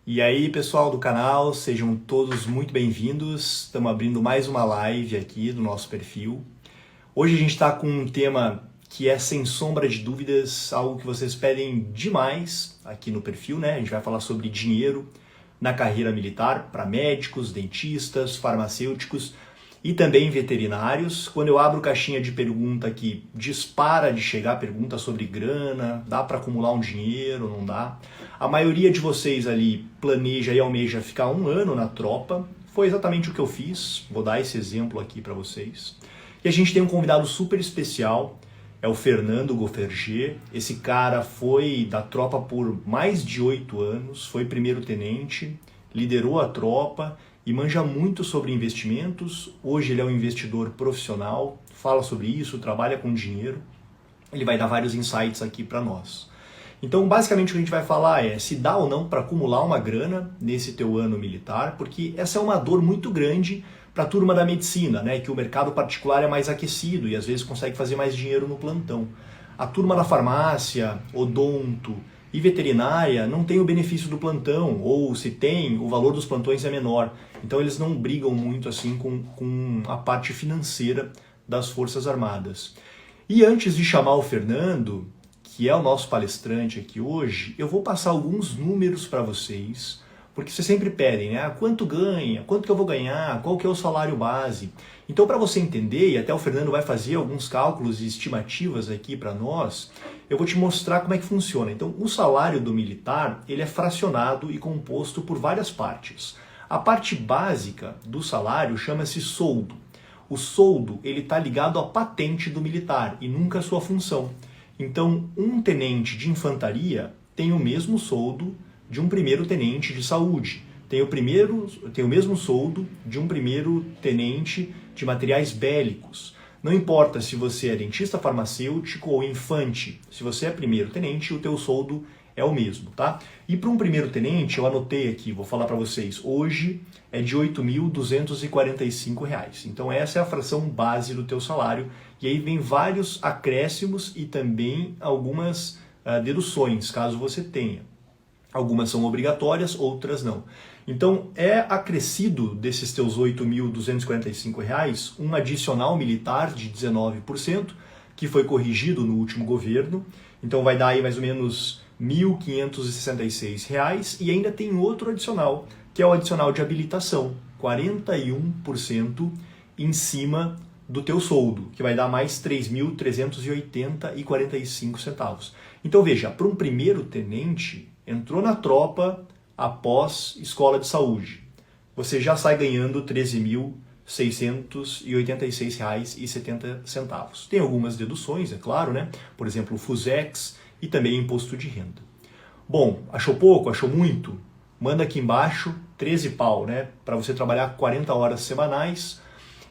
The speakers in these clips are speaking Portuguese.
E aí, pessoal do canal, sejam todos muito bem-vindos. Estamos abrindo mais uma live aqui do nosso perfil. Hoje a gente está com um tema que é, sem sombra de dúvidas, algo que vocês pedem demais aqui no perfil, né? A gente vai falar sobre dinheiro na carreira militar para médicos, dentistas, farmacêuticos e também veterinários. Quando eu abro caixinha de pergunta aqui, dispara de chegar pergunta sobre grana, dá para acumular um dinheiro, não dá? A maioria de vocês ali planeja e almeja ficar um ano na tropa. Foi exatamente o que eu fiz, vou dar esse exemplo aqui para vocês. E a gente tem um convidado super especial, é o Fernando Gofferger. Esse cara foi da tropa por mais de 8 anos, foi primeiro-tenente, liderou a tropa e manja muito sobre investimentos. Hoje ele é um investidor profissional, fala sobre isso, trabalha com dinheiro. Ele vai dar vários insights aqui para nós. Então, basicamente, o que a gente vai falar é se dá ou não para acumular uma grana nesse teu ano militar, porque essa é uma dor muito grande para a turma da medicina, né? Que o mercado particular é mais aquecido e às vezes consegue fazer mais dinheiro no plantão. A turma da farmácia, odonto e veterinária não tem o benefício do plantão, ou se tem, o valor dos plantões é menor. Então eles não brigam muito assim com a parte financeira das Forças Armadas. E antes de chamar o Fernando, que é o nosso palestrante aqui hoje, eu vou passar alguns números para vocês, porque vocês sempre pedem, né? Quanto ganha? Quanto que eu vou ganhar? Qual que é o salário base? Então, para você entender, e até o Fernando vai fazer alguns cálculos e estimativas aqui para nós, eu vou te mostrar como é que funciona. Então, o salário do militar, ele é fracionado e composto por várias partes. A parte básica do salário chama-se soldo. O soldo, ele está ligado à patente do militar e nunca à sua função. Então, um tenente de infantaria tem o mesmo soldo de um primeiro-tenente de saúde. Tem o mesmo soldo de um primeiro-tenente de materiais bélicos. Não importa se você é dentista farmacêutico ou infante. Se você é primeiro-tenente, o teu soldo é o mesmo, tá? E para um primeiro-tenente, eu anotei aqui, vou falar para vocês, hoje é de R$ 8.245. Então essa é a fração base do teu salário. E aí vem vários acréscimos e também algumas deduções, caso você tenha. Algumas são obrigatórias, outras não. Então é acrescido desses teus R$ 8.245 um adicional militar de 19%, que foi corrigido no último governo. Então vai dar aí mais ou menos R$ 1.566, e ainda tem outro adicional, que é o adicional de habilitação, 41% em cima do teu soldo, que vai dar mais R$ 3.380,45. Então veja, para um primeiro-tenente, entrou na tropa após escola de saúde, você já sai ganhando R$ 13.686,70. Tem algumas deduções, é claro, né? Por exemplo, o FUSEX e também imposto de renda. Bom, achou pouco? Achou muito? Manda aqui embaixo 13 pau, né? Para você trabalhar 40 horas semanais.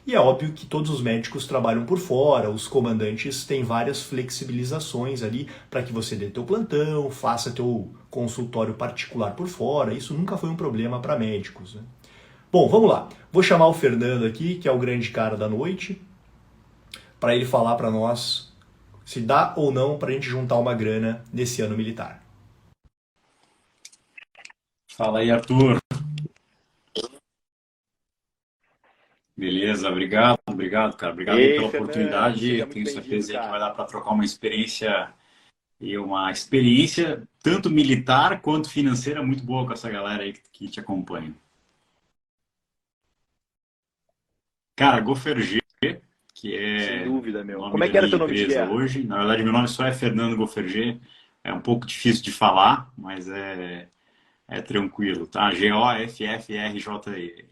E é óbvio que todos os médicos trabalham por fora, os comandantes têm várias flexibilizações ali para que você dê teu plantão, faça teu consultório particular por fora. Isso nunca foi um problema para médicos, né? Bom, vamos lá. Vou chamar o Fernando aqui, que é o grande cara da noite, para ele falar para nós se dá ou não para a gente juntar uma grana nesse ano militar. Fala aí, Arthur. Beleza, obrigado, cara. Obrigado aí Ei, pela Fernando, oportunidade. seja Eu muito tenho bem-vindo, certeza aí que vai cara. dar para trocar uma experiência tanto militar quanto financeira muito boa com essa galera aí que te acompanha. Cara, Gofferger, que Sem é dúvida, o meu. nome Como é da que era minha teu nome de empresa guerra? hoje. Na verdade, meu nome só é Fernando Gofferger. É um pouco difícil de falar, mas é tranquilo, tá? Goffrj.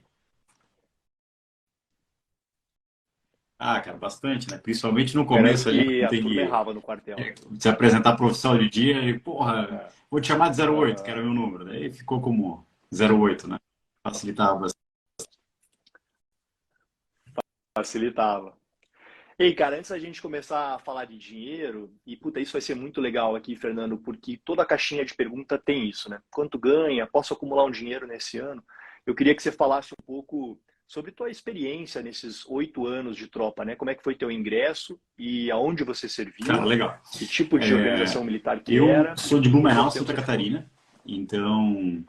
Ah, cara, bastante, né? Principalmente no Garanto começo ali, que quando a tem turma que errava no quartel. se apresentar profissão de dia e, porra, É. vou te chamar de 08, que Aham. era meu número. Daí ficou como 08, né? Facilitava bastante. Facilitava. Ei, cara, antes da gente começar a falar de dinheiro, e puta, isso vai ser muito legal aqui, Fernando, porque toda caixinha de pergunta tem isso, né? Quanto ganha? Posso acumular um dinheiro nesse ano? Eu queria que você falasse um pouco sobre tua experiência nesses 8 anos de tropa, né? Como é que foi teu ingresso e aonde você Cara, serviu? legal. Que tipo de organização militar que Eu era sou de e por Blumenau, quanto tempo Santa você ficou? Catarina, então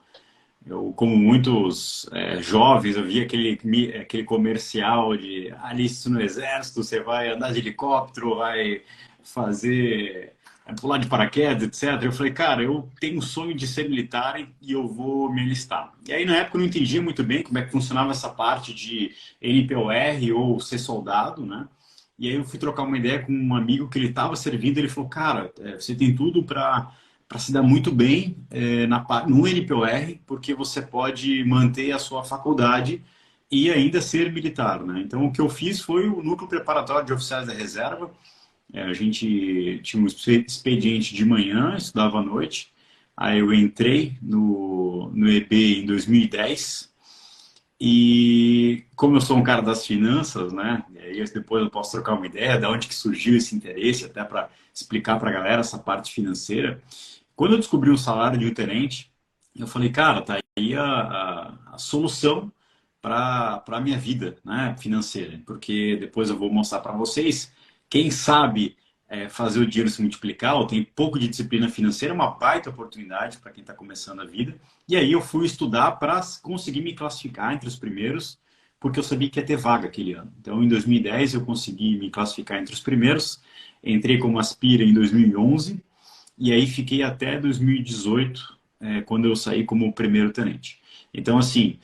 Eu, como muitos jovens, eu via aquele comercial de aliste no exército, você vai andar de helicóptero, vai fazer, pular de paraquedas, etc. Eu falei, cara, eu tenho um sonho de ser militar e eu vou me alistar. E aí, na época, eu não entendia muito bem como é que funcionava essa parte de NPOR ou ser soldado, né? E aí eu fui trocar uma ideia com um amigo que ele estava servindo, ele falou, cara, você tem tudo para se dar muito bem no NPOR, porque você pode manter a sua faculdade e ainda ser militar, né? Então, o que eu fiz foi o núcleo preparatório de oficiais da reserva. A gente tinha um expediente de manhã, estudava à noite. Aí eu entrei no EB em 2010 e como eu sou um cara das finanças, né? E aí depois eu posso trocar uma ideia de onde que surgiu esse interesse, até para explicar para a galera essa parte financeira. Quando eu descobri o salário de um tenente, eu falei, cara, tá aí a solução para a minha vida, né, financeira. Porque depois eu vou mostrar para vocês, quem sabe fazer o dinheiro se multiplicar, ou tem pouco de disciplina financeira, é uma baita oportunidade para quem está começando a vida. E aí eu fui estudar para conseguir me classificar entre os primeiros, porque eu sabia que ia ter vaga aquele ano. Então, em 2010, eu consegui me classificar entre os primeiros, entrei como aspira em 2011, e aí fiquei até 2018, quando eu saí como primeiro tenente. Então, assim,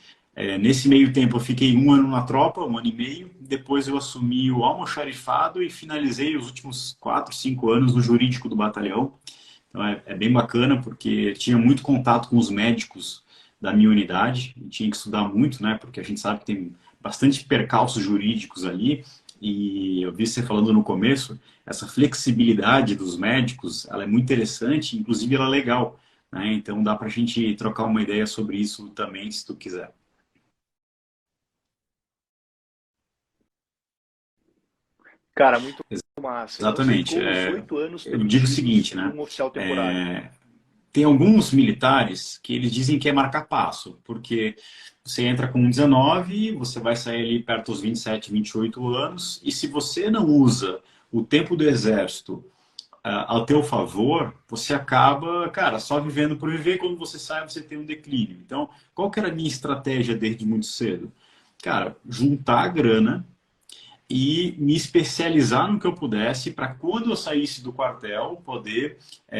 nesse meio tempo eu fiquei um ano na tropa, um ano e meio, depois eu assumi o almoxarifado e finalizei os últimos 4, 5 anos no jurídico do batalhão. Então é bem bacana porque tinha muito contato com os médicos da minha unidade, e tinha que estudar muito, né, porque a gente sabe que tem bastante percalços jurídicos ali, e eu vi você falando no começo, essa flexibilidade dos médicos, ela é muito interessante, inclusive ela é legal, né? Então dá para a gente trocar uma ideia sobre isso também, se tu quiser. Cara, muito massa. Então você Exatamente. ficou os 8 anos Eu digo o permitidos seguinte, como né? um oficial temporário. Tem alguns militares que eles dizem que é marcar passo, porque você entra com 19, você vai sair ali perto dos 27, 28 anos, e se você não usa o tempo do exército ao teu favor, você acaba, cara, só vivendo por viver. Quando você sai, você tem um declínio. Então, qual que era a minha estratégia desde muito cedo? Cara, juntar a grana e me especializar no que eu pudesse para quando eu saísse do quartel poder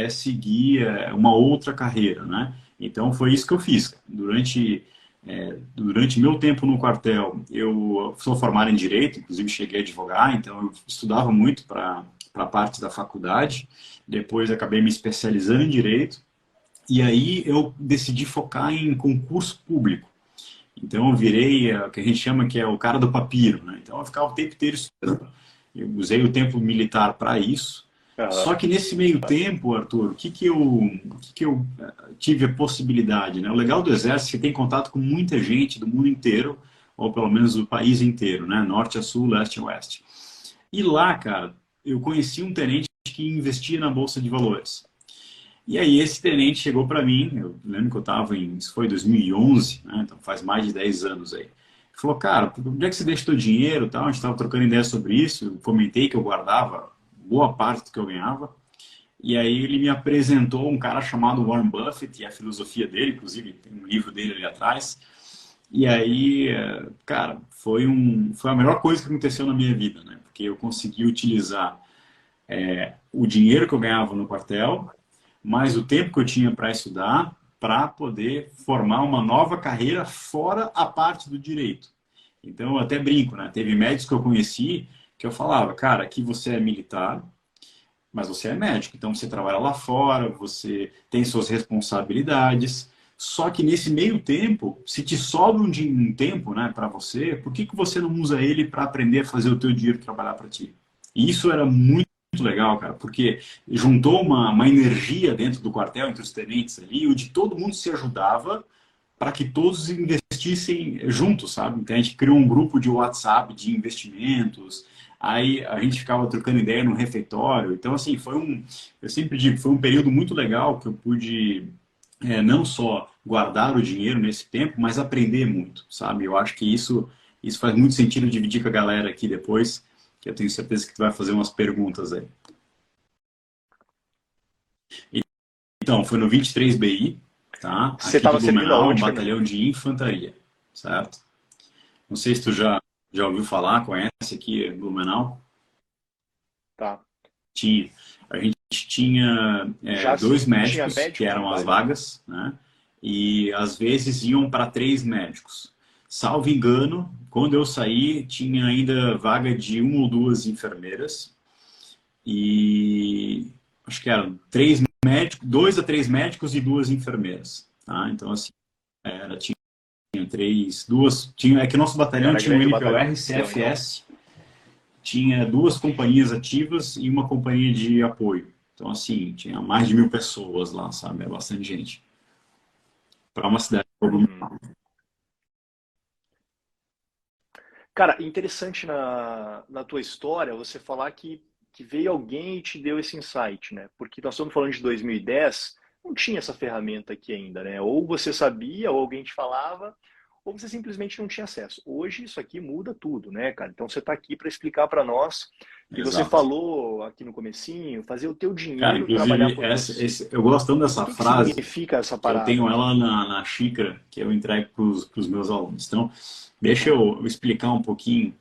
seguir uma outra carreira, né? Então foi isso que eu fiz. Durante meu tempo no quartel, eu sou formado em Direito, inclusive cheguei a advogar, então eu estudava muito para a parte da faculdade, depois acabei me especializando em Direito, e aí eu decidi focar em concurso público. Então eu virei o que a gente chama que é o cara do papiro, né? Então eu ficava o tempo inteiro estudando. Eu usei o tempo militar para isso. Aham. Só que nesse meio tempo, Arthur, o que que eu tive a possibilidade, né? O legal do Exército é que tem contato com muita gente do mundo inteiro, ou pelo menos do país inteiro, né? Norte a sul, leste a oeste. E lá, cara, eu conheci um tenente que investia na Bolsa de Valores. E aí esse tenente chegou para mim, eu lembro que eu estava isso foi 2011, né? Então faz mais de 10 anos aí. Ele falou, cara, onde é que você deixa teu dinheiro, tal? A gente estava trocando ideia sobre isso, eu comentei que eu guardava boa parte do que eu ganhava. E aí ele me apresentou um cara chamado Warren Buffett e a filosofia dele, inclusive tem um livro dele ali atrás. E aí, cara, foi a melhor coisa que aconteceu na minha vida, né? Porque eu consegui utilizar o dinheiro que eu ganhava no quartel, mais o tempo que eu tinha para estudar, para poder formar uma nova carreira fora a parte do direito. Então, eu até brinco, né? Teve médicos que eu conheci que eu falava, cara, aqui você é militar, mas você é médico, então você trabalha lá fora, você tem suas responsabilidades. Só que nesse meio tempo, se te sobra um tempo, né, para você, por que que você não usa ele para aprender a fazer o teu dinheiro trabalhar para ti? E isso era muito legal, cara, porque juntou uma energia dentro do quartel, entre os tenentes ali, onde todo mundo se ajudava para que todos investissem juntos, sabe? Então a gente criou um grupo de WhatsApp de investimentos, aí a gente ficava trocando ideia no refeitório. Então, assim, eu sempre digo, foi um período muito legal que eu pude não só guardar o dinheiro nesse tempo, mas aprender muito, sabe? Eu acho que isso faz muito sentido dividir com a galera aqui depois, que eu tenho certeza que tu vai fazer umas perguntas aí. Então, foi no 23 BI. tá? Você Aqui de estava servindo Blumenau, um aonde, Fernando? batalhão de infantaria, certo? Não sei se tu já ouviu falar, conhece aqui Blumenau? Tá. Tinha. A gente tinha Já dois sim, tinha médicos, que médico eram as embaixo? vagas, né? E às vezes iam para três médicos. Salvo engano, quando eu saí, tinha ainda vaga de uma ou duas enfermeiras. E acho que eram três médicos, dois a três médicos e duas enfermeiras. Tá? Então, assim, tinha três, duas. É que o nosso batalhão Era tinha um grande o NPOR, batalhão, então. CFS, tinha duas companhias ativas e uma companhia de apoio. Então, assim, tinha mais de 1.000 pessoas lá, sabe? É bastante gente. Para uma cidade. Uhum. Cara, interessante na tua história você falar que veio alguém e te deu esse insight, né? Porque nós estamos falando de 2010, não tinha essa ferramenta aqui ainda, né? Ou você sabia, ou alguém te falava, ou você simplesmente não tinha acesso. Hoje isso aqui muda tudo, né, cara? Então você está aqui para explicar para nós que você Exato. falou aqui no comecinho, fazer o teu Cara, dinheiro trabalhar inclusive, por você. eu gosto tanto O dessa que que frase significa essa que eu parada, tenho cara? ela na xícara que eu entrego para os meus alunos. Então, deixa eu explicar um pouquinho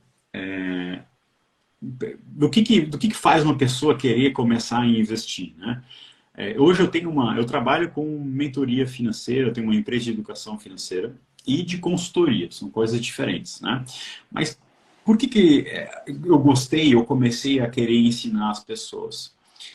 do que faz uma pessoa querer começar a investir, né? Hoje eu trabalho com mentoria financeira, eu tenho uma empresa de educação financeira e de consultoria, são coisas diferentes, né? Mas por que eu gostei, eu comecei a querer ensinar as pessoas?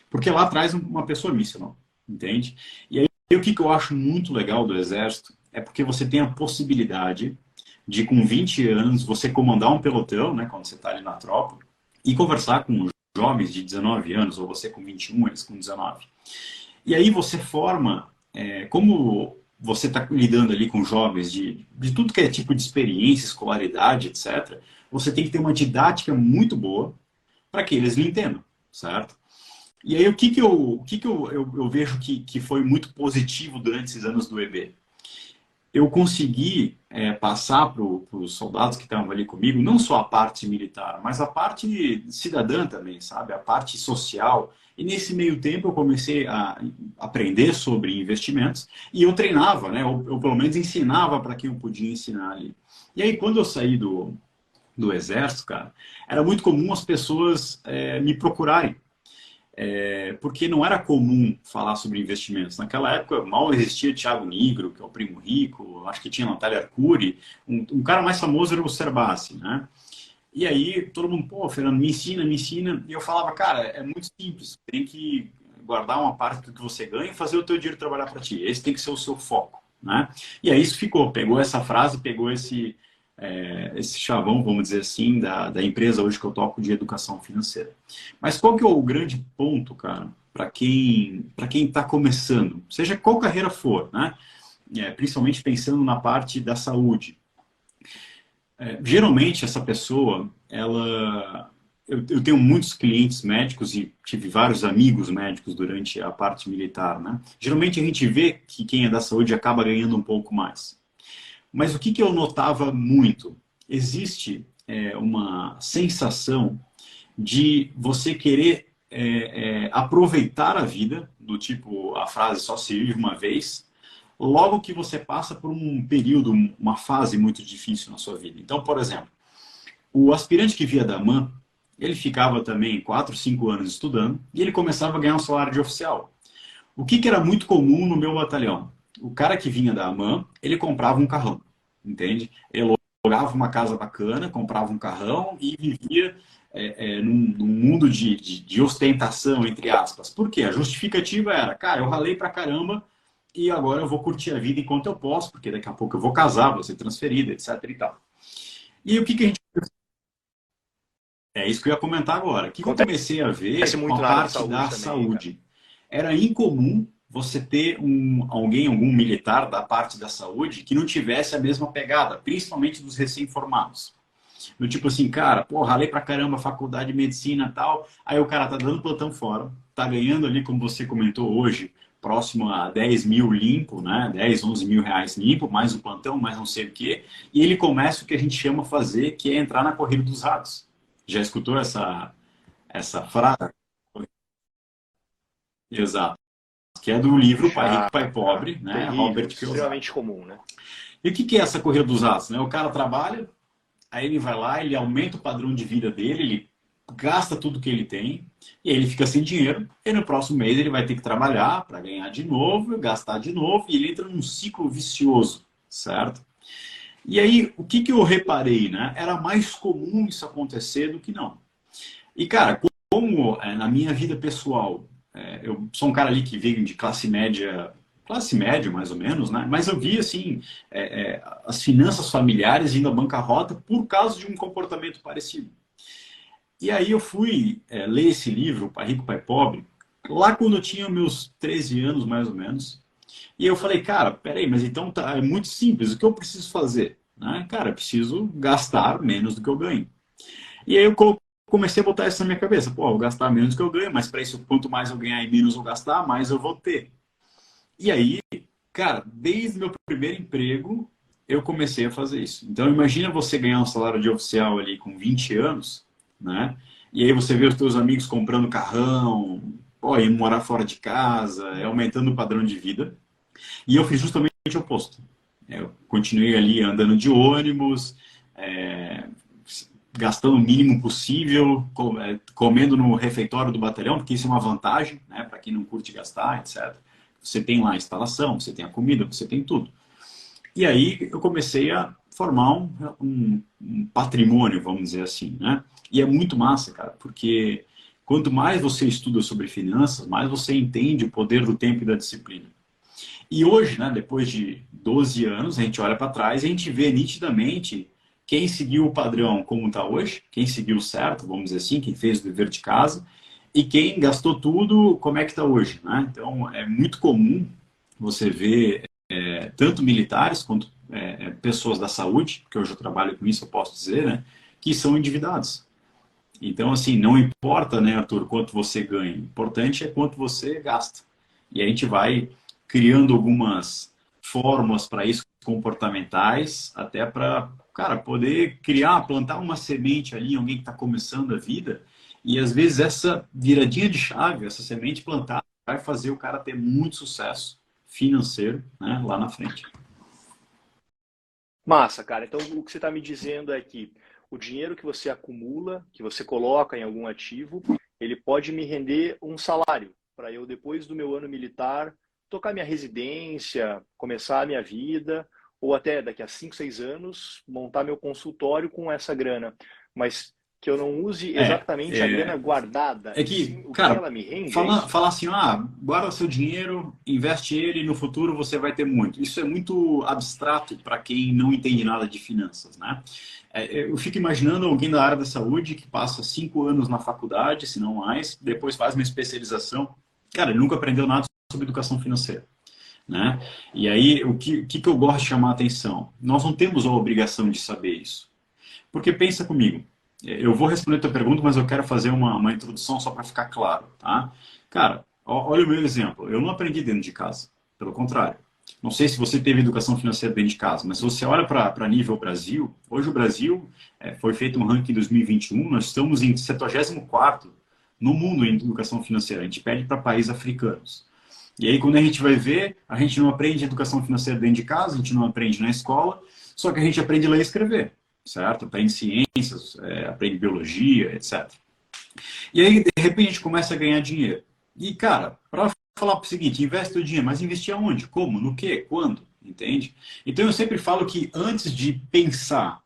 Porque lá atrás uma pessoa me ensinou, entende? E aí o que eu acho muito legal do Exército é porque você tem a possibilidade de, com 20 anos, você comandar um pelotão, né, quando você está ali na tropa, e conversar com jovens de 19 anos, ou você com 21, eles com 19. E aí você forma, como você está lidando ali com jovens de tudo que é tipo de experiência, escolaridade, etc., você tem que ter uma didática muito boa para que eles lhe entendam, certo? E aí o que eu vejo que foi muito positivo durante esses anos do EB? Eu consegui passar para os soldados que estavam ali comigo, não só a parte militar, mas a parte cidadã também, sabe? A parte social. E nesse meio tempo eu comecei a aprender sobre investimentos e eu treinava, né? Eu pelo menos ensinava para quem eu podia ensinar ali. E aí quando eu saí do exército, cara, era muito comum as pessoas me procurarem porque não era comum falar sobre investimentos. Naquela época mal existia Thiago Nigro, que é o primo rico, acho que tinha Natália Arcuri, um cara mais famoso era o Cerbasi, né? E aí todo mundo, pô, Fernando, me ensina. E eu falava, cara, é muito simples, tem que guardar uma parte do que você ganha e fazer o teu dinheiro trabalhar para ti. Esse tem que ser o seu foco, né? E aí isso ficou, pegou essa frase, pegou esse chavão, vamos dizer assim, da empresa hoje que eu toco de educação financeira. Mas qual que é o grande ponto, cara, para quem está começando, seja qual carreira for, né? Principalmente pensando na parte da saúde. Geralmente essa pessoa, eu tenho muitos clientes médicos e tive vários amigos médicos durante a parte militar, né? Geralmente a gente vê que quem é da saúde acaba ganhando um pouco mais. Mas o que eu notava muito? Existe uma sensação de você querer aproveitar a vida, do tipo a frase só se vive uma vez, logo que você passa por um período, uma fase muito difícil na sua vida. Então, por exemplo, o aspirante que via da AMAN, ele ficava também 4, 5 anos estudando e ele começava a ganhar um salário de oficial. O que era muito comum no meu batalhão? O cara que vinha da AMAN, ele comprava um carrão, entende? Ele alugava uma casa bacana, comprava um carrão e vivia num mundo de ostentação, entre aspas. Por quê? A justificativa era, cara, eu ralei pra caramba e agora eu vou curtir a vida enquanto eu posso, porque daqui a pouco eu vou casar, vou ser transferido, etc e tal. E o que a gente... É isso que eu ia comentar agora. O que eu comecei a Acontece ver com muito a na área da parte saúde da também, hein, cara? saúde? Era incomum você ter algum militar da parte da saúde que não tivesse a mesma pegada, principalmente dos recém-formados. Do tipo assim, cara, pô, ralei pra caramba, faculdade de medicina e tal, aí o cara tá dando plantão fora, tá ganhando ali, como você comentou hoje, próximo a 10 mil limpo, né? 10, 11 mil reais limpo, mais o plantão, mais não sei o quê, e ele começa o que a gente chama fazer, que é entrar na corrida dos ratos. Já escutou essa frase? Exato. que é do livro Pai Rico, Já, Pai Pobre, né? terrível, Robert Kiyosaki. extremamente comum, né? E o que é essa corrida dos ratos, né? O cara trabalha, aí ele vai lá, ele aumenta o padrão de vida dele, ele gasta tudo que ele tem, e aí ele fica sem dinheiro, e no próximo mês ele vai ter que trabalhar para ganhar de novo, gastar de novo, e ele entra num ciclo vicioso, certo? E aí, o que eu reparei, né? Era mais comum isso acontecer do que não. E, cara, como na minha vida pessoal, eu sou um cara ali que veio de classe média mais ou menos, né? Mas eu vi, assim, as finanças familiares indo à bancarrota por causa de um comportamento parecido. E aí eu fui ler esse livro, Pai Rico, Pai Pobre, lá quando eu tinha meus 13 anos, mais ou menos. E eu falei, cara, peraí, mas então é muito simples, o que eu preciso fazer? Né? Cara, eu preciso gastar menos do que eu ganho. E aí eu comecei a botar isso na minha cabeça. Pô, eu vou gastar menos do que eu ganho, mas para isso, quanto mais eu ganhar e menos eu gastar, mais eu vou ter. E aí, cara, desde meu primeiro emprego, eu comecei a fazer isso. Então, imagina você ganhar um salário de oficial ali com 20 anos, né? E aí você vê os teus amigos comprando carrão, pô, indo morar fora de casa, aumentando o padrão de vida. E eu fiz justamente o oposto. Eu continuei ali andando de ônibus, gastando o mínimo possível, comendo no refeitório do batalhão, porque isso é uma vantagem, né, para quem não curte gastar, etc. Você tem lá a instalação, você tem a comida, você tem tudo. E aí eu comecei a formar um patrimônio, vamos dizer assim, né? E é muito massa, cara, porque quanto mais você estuda sobre finanças, mais você entende o poder do tempo e da disciplina. E hoje, né, depois de 12 anos, a gente olha para trás e a gente vê nitidamente quem seguiu o padrão como está hoje, quem seguiu certo, vamos dizer assim, quem fez o dever de casa, e quem gastou tudo, como é que está hoje, né? Então, é muito comum você ver tanto militares quanto pessoas da saúde, porque hoje eu trabalho com isso, eu posso dizer, né, que são endividados. Então, assim, não importa, né, Arthur, quanto você ganha, o importante é quanto você gasta. E a gente vai criando algumas fórmulas para isso, comportamentais, até para, cara, poder criar, plantar uma semente ali em alguém que está começando a vida, e às vezes essa viradinha de chave, essa semente plantada, vai fazer o cara ter muito sucesso financeiro, né, lá na frente. Massa, cara. Então, o que você está me dizendo é que o dinheiro que você acumula, que você coloca em algum ativo, ele pode me render um salário para eu, depois do meu ano militar, tocar minha residência, começar a minha vida, ou até daqui a 5, 6 anos, montar meu consultório com essa grana. Mas que eu não use exatamente a grana guardada, É e que, sim o que cara, ela me rende, é falar isso? fala assim, guarda seu dinheiro, investe ele, no futuro você vai ter muito. Isso é muito abstrato para quem não entende nada de finanças, né? Eu fico imaginando alguém da área da saúde que passa 5 anos na faculdade, se não mais, depois faz uma especialização. Cara, ele nunca aprendeu nada sobre educação financeira, né? E aí, o que eu gosto de chamar a atenção? Nós não temos a obrigação de saber isso. Porque pensa comigo, eu vou responder a tua pergunta, mas eu quero fazer uma introdução só para ficar claro, tá? Cara, olha o meu exemplo. Eu não aprendi dentro de casa, pelo contrário. Não sei se você teve educação financeira dentro de casa, mas se você olha para nível Brasil, hoje o Brasil foi feito um ranking em 2021, nós estamos em 74º no mundo em educação financeira. A gente pede para países africanos. E aí, quando a gente vai ver, a gente não aprende educação financeira dentro de casa, a gente não aprende na escola, só que a gente aprende a ler e escrever, certo? Aprende ciências, aprende biologia, etc. E aí, de repente, a gente começa a ganhar dinheiro. E, cara, para falar o seguinte, investe o dinheiro, mas investir aonde? Como? No quê? Quando? Entende? Então, eu sempre falo que antes de pensar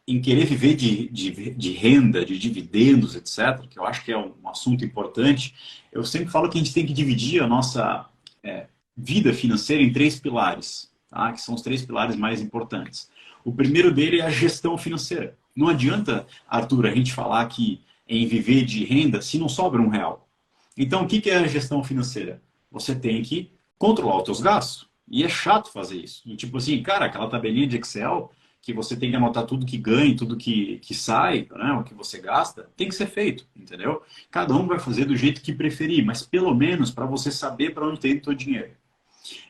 em querer viver de renda, de dividendos, etc., que eu acho que é um assunto importante, eu sempre falo que a gente tem que dividir a nossa vida financeira em 3 pilares, tá? Que são os 3 pilares mais importantes. O primeiro dele é a gestão financeira. Não adianta, Arthur, a gente falar que em viver de renda se não sobra R$ 1. Então, o que é a gestão financeira? Você tem que controlar os seus gastos. E é chato fazer isso. E, tipo assim, cara, aquela tabelinha de Excel que você tem que anotar tudo que ganha, tudo que sai, né, o que você gasta, tem que ser feito, entendeu? Cada um vai fazer do jeito que preferir, mas pelo menos para você saber para onde tem o seu dinheiro.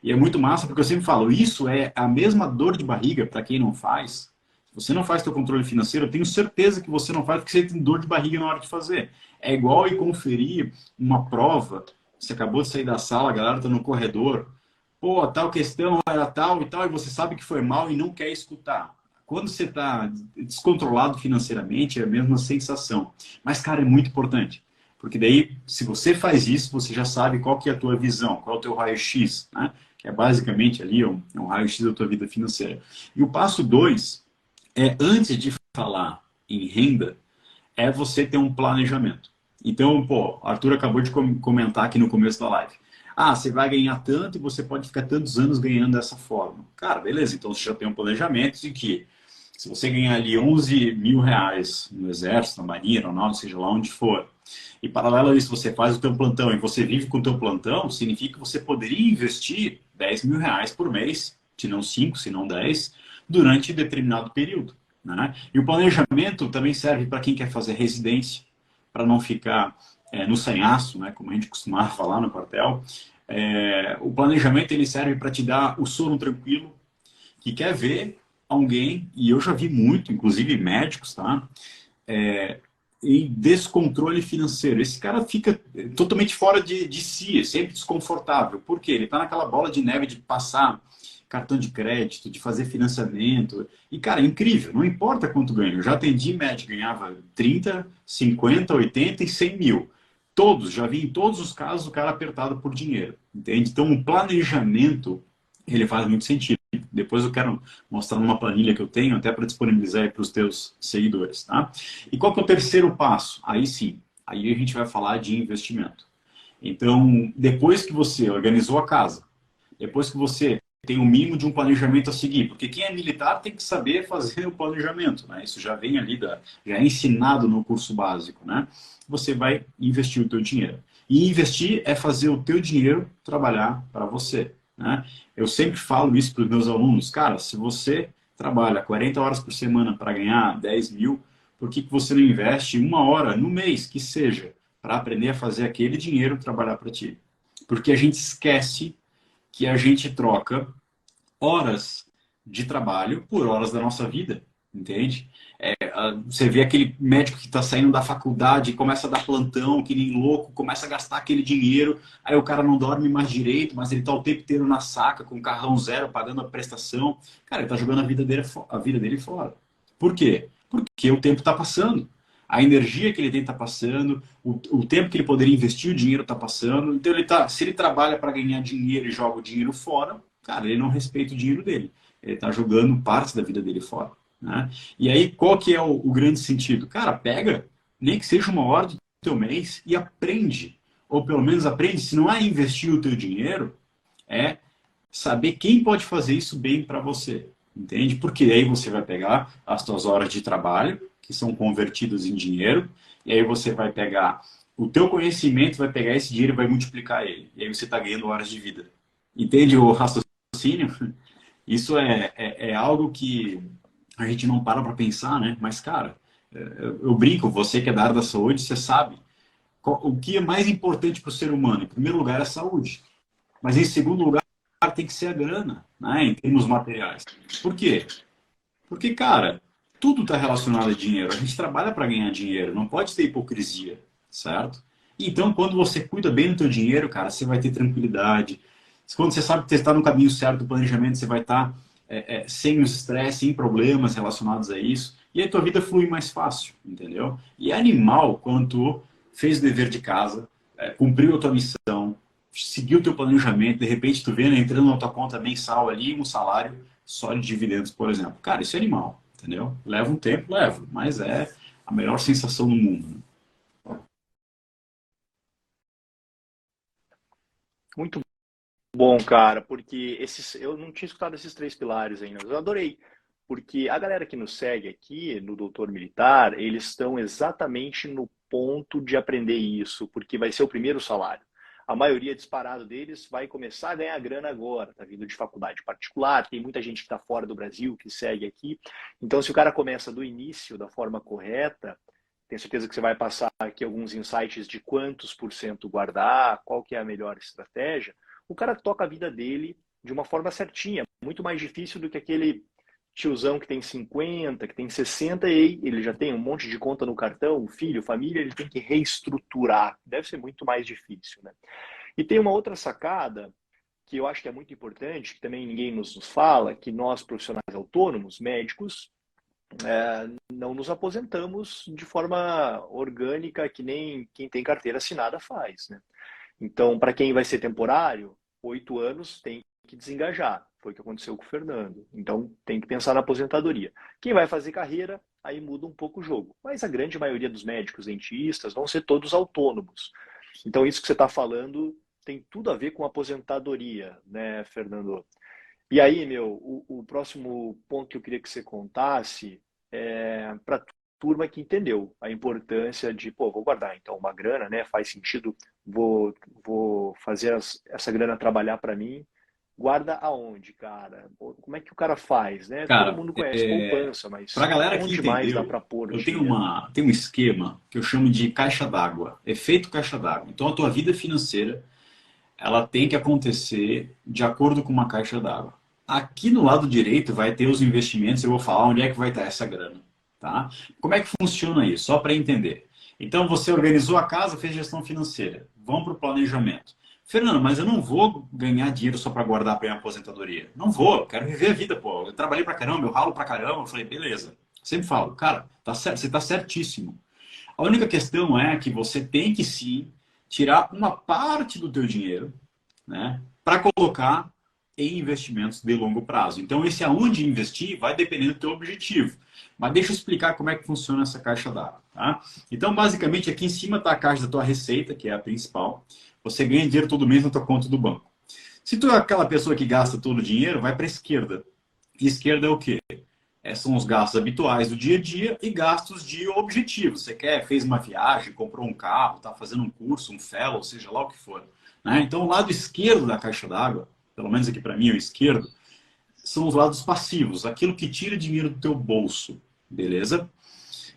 E é muito massa, porque eu sempre falo, isso é a mesma dor de barriga para quem não faz. Se você não faz seu controle financeiro, eu tenho certeza que você não faz porque você tem dor de barriga na hora de fazer. É igual ir conferir uma prova Você acabou de sair da sala, a galera tá no corredor. Pô, tal questão era tal e tal, e você sabe que foi mal e não quer escutar. Quando você está descontrolado financeiramente, é a mesma sensação. Mas, cara, é muito importante. Porque daí, se você faz isso, você já sabe qual que é a tua visão, qual é o teu raio-x, né? Que é basicamente ali um raio-x da tua vida financeira. E o passo dois é, antes de falar em renda, é você ter um planejamento. Então, pô, Arthur acabou de comentar aqui no começo da live. Ah, você vai ganhar tanto e você pode ficar tantos anos ganhando dessa forma. Cara, beleza, então você já tem um planejamento de que se você ganhar ali 11 mil reais no exército, na marinha, na nave, seja lá onde for, e paralelo a isso você faz o teu plantão e você vive com o teu plantão, significa que você poderia investir 10 mil reais por mês, se não 5, se não 10, durante determinado período. Né? E o planejamento também serve para quem quer fazer residência, para não ficar no sanhaço, né, como a gente costumava falar no quartel. O planejamento ele serve para te dar o sono tranquilo, que quer ver alguém, e eu já vi muito, inclusive médicos, tá? Em descontrole financeiro. Esse cara fica totalmente fora de si, é sempre desconfortável. Por quê? Ele está naquela bola de neve de passar cartão de crédito, de fazer financiamento. E, cara, é incrível, não importa quanto ganha. Eu já atendi médico, ganhava 30, 50, 80 e 100 mil. Todos, já vi em todos os casos o cara apertado por dinheiro, entende? Então, o planejamento, ele faz muito sentido. Depois eu quero mostrar numa planilha que eu tenho, até para disponibilizar aí para os teus seguidores, tá? E qual que é o terceiro passo? Aí sim, aí a gente vai falar de investimento. Então, depois que você organizou a casa, depois que você tem o mínimo de um planejamento a seguir, porque quem é militar tem que saber fazer o planejamento, né? Isso já vem ali, já é ensinado no curso básico, né? Você vai investir o teu dinheiro. E investir é fazer o teu dinheiro trabalhar para você, né? Eu sempre falo isso para os meus alunos, cara, se você trabalha 40 horas por semana para ganhar 10 mil, por que você não investe uma hora no mês, que seja, para aprender a fazer aquele dinheiro trabalhar para ti? Porque a gente esquece que a gente troca horas de trabalho por horas da nossa vida, entende? Você vê aquele médico que está saindo da faculdade, começa a dar plantão, que nem louco, começa a gastar aquele dinheiro, aí o cara não dorme mais direito, mas ele está o tempo inteiro na saca, com carrão zero, pagando a prestação. Cara, ele está jogando a vida dele fora. Por quê? Porque o tempo está passando. A energia que ele tem está passando, o tempo que ele poderia investir, o dinheiro está passando. Então, se ele trabalha para ganhar dinheiro e joga o dinheiro fora, cara, ele não respeita o dinheiro dele. Ele está jogando parte da vida dele fora. Né? E aí, qual que é o grande sentido? Cara, pega, nem que seja uma hora do teu mês e aprende. Ou pelo menos aprende, se não é investir o teu dinheiro, é saber quem pode fazer isso bem para você. Entende? Porque aí você vai pegar as tuas horas de trabalho, que são convertidas em dinheiro, e aí você vai pegar o teu conhecimento, vai pegar esse dinheiro e vai multiplicar ele. E aí você está ganhando horas de vida. Entende o raciocínio? Isso é algo que a gente não para pensar, né? Mas, cara, eu brinco, você que é da área da saúde, você sabe o que é mais importante para o ser humano. Em primeiro lugar, é a saúde. Mas em segundo lugar, tem que ser a grana, né? Em termos materiais. Por quê? Porque, cara, tudo está relacionado a dinheiro. A gente trabalha para ganhar dinheiro, não pode ter hipocrisia, certo? Então, quando você cuida bem do teu dinheiro, cara, você vai ter tranquilidade. Quando você sabe que você está no caminho certo do planejamento, você vai estar sem os estresse, sem problemas relacionados a isso. E aí tua vida flui mais fácil, entendeu? E é animal quando tu fez o dever de casa, cumpriu a tua missão, seguiu o teu planejamento, de repente tu vê, né, entrando na tua conta mensal ali um salário só de dividendos, por exemplo. Cara, isso é animal, entendeu? Leva um tempo, leva, mas é a melhor sensação do mundo. Né? Muito bom, cara, porque eu não tinha escutado esses três pilares ainda, mas eu adorei. Porque a galera que nos segue aqui no Doutor Militar, eles estão exatamente no ponto de aprender isso, porque vai ser o primeiro salário. A maioria disparado deles vai começar a ganhar grana agora, tá vindo de faculdade particular, tem muita gente que está fora do Brasil que segue aqui. Então, se o cara começa do início, da forma correta, tenho certeza que você vai passar aqui alguns insights de quantos por cento guardar, qual que é a melhor estratégia. O cara toca a vida dele de uma forma certinha, muito mais difícil do que aquele tiozão que tem 50, que tem 60 e ele já tem um monte de conta no cartão, filho, família, ele tem que reestruturar. Deve ser muito mais difícil, né? E tem uma outra sacada que eu acho que é muito importante, que também ninguém nos fala, que nós profissionais autônomos, médicos, não nos aposentamos de forma orgânica, que nem quem tem carteira assinada faz, né? Então, para quem vai ser temporário, 8 anos tem que desengajar. Foi o que aconteceu com o Fernando. Então, tem que pensar na aposentadoria. Quem vai fazer carreira, aí muda um pouco o jogo. Mas a grande maioria dos médicos, dentistas, vão ser todos autônomos. Então, isso que você está falando tem tudo a ver com aposentadoria, né, Fernando? E aí, o próximo ponto que eu queria que você contasse é para a turma que entendeu a importância de, pô, vou guardar então uma grana, né? Faz sentido, vou fazer essa grana trabalhar para mim. Guarda aonde, cara? Como é que o cara faz, né? Todo Cara, mundo conhece poupança, para a mas galera que onde mais dá entendeu, para pôr o eu tenho, dinheiro? tenho um esquema que eu chamo de caixa d'água, efeito caixa d'água. Então, a tua vida financeira, ela tem que acontecer de acordo com uma caixa d'água. Aqui no lado direito vai ter os investimentos, eu vou falar onde é que vai estar essa grana, tá? Como é que funciona isso? Só para entender. Então, você organizou a casa, fez gestão financeira. Vamos para o planejamento. Fernando, mas eu não vou ganhar dinheiro só para guardar para minha aposentadoria. Não vou, eu quero viver a vida, pô. Eu trabalhei para caramba, eu ralo para caramba. Eu falei, beleza. Sempre falo, cara, tá certo, você está certíssimo. A única questão é que você tem que sim tirar uma parte do teu dinheiro, né, para colocar em investimentos de longo prazo. Então, esse aonde investir vai depender do teu objetivo. Mas deixa eu explicar como é que funciona essa caixa d'água, tá? Então, basicamente, aqui em cima está a caixa da tua receita, que é a principal. Você ganha dinheiro todo mês na tua conta do banco. Se tu é aquela pessoa que gasta todo o dinheiro, vai para a esquerda. E esquerda é o quê? São os gastos habituais do dia a dia e gastos de objetivo. Você fez uma viagem, comprou um carro, está fazendo um curso, um fellow, seja lá o que for. Né? Então, o lado esquerdo da caixa d'água, pelo menos aqui para mim é o esquerdo, são os lados passivos, aquilo que tira dinheiro do teu bolso. Beleza?